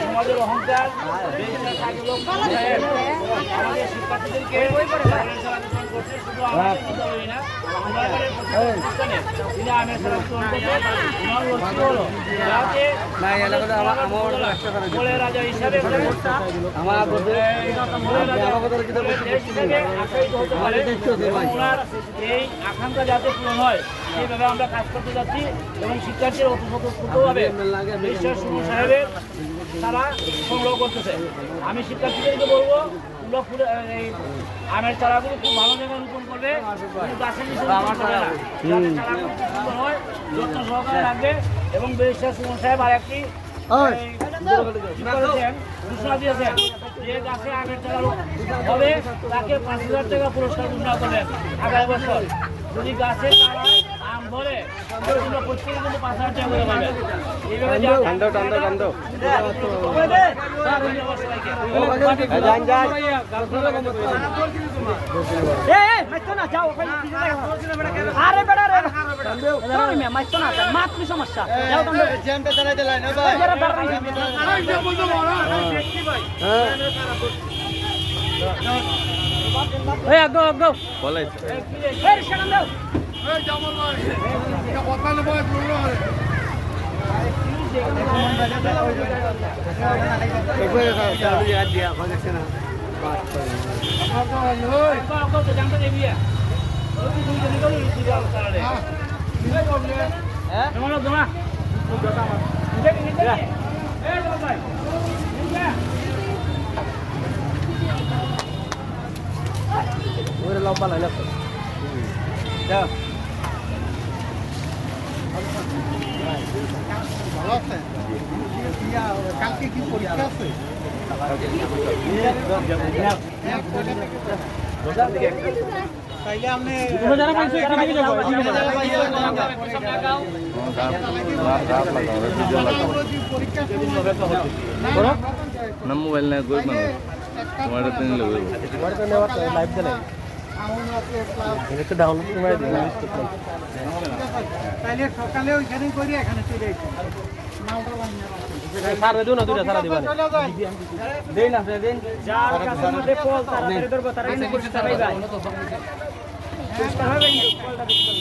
সমাজের অহংকার আমাদের শিক্ষার্থীদেরকে রাজা হিসাবে এই আকাঙ্ক্ষা যাতে পূরণ হয় সেইভাবে আমরা কাজ করতে যাচ্ছি এবং শিক্ষার্থীরা অতি স্বতঃস্ফূর্তভাবে ঈশ্বর সুমন সাহেবের তারা সংগ্রহ করতেছে। আমি শিক্ষার্থীদেরকে বলবো তোমরা এই আমের চারাগুলো খুব ভালো জায়গায় রোপণ করবে, গাছের নিচে রোপণ করবে না, যাতে চারাগুলো খুব সুন্দর হয়, যত্ন সহকারে রাখবে। এবং ঈশ্বর সুমন সাহেব আর একটি ঘোষণা দিয়েছেন যে গাছে আমের চারা হবে তাকে 5,000 টাকা পুরস্কার ঘোষণা করবেন আগামী বছর। যদি গাছের চারায় আম ধরে প্রত্যেকে কিন্তু 5,000 টাকা করে পাবেন। এইভাবে সমস্যা লম্বা লাইন আছে ভালো আছে। কালকে কি পরীক্ষা আছে? তাইলে আপনি যারা পাইছে না মোবাইল না কই মানে তোমার তো নিলে হইব তোমার তো নেওয়া লাইভ দিলে এটা ডাউনলোড করে দিন তাইলে সকালে ওইখানে করি এখানে চলে আসি সারা দিও না দুইটা সারা দিবা দেন না দেন যার কাছে মধ্যে কল তাড়াতাড়ি ধরবো তারা কিন্তু পুরস্কার পাইবা পুরস্কার হবে কলটা দিতে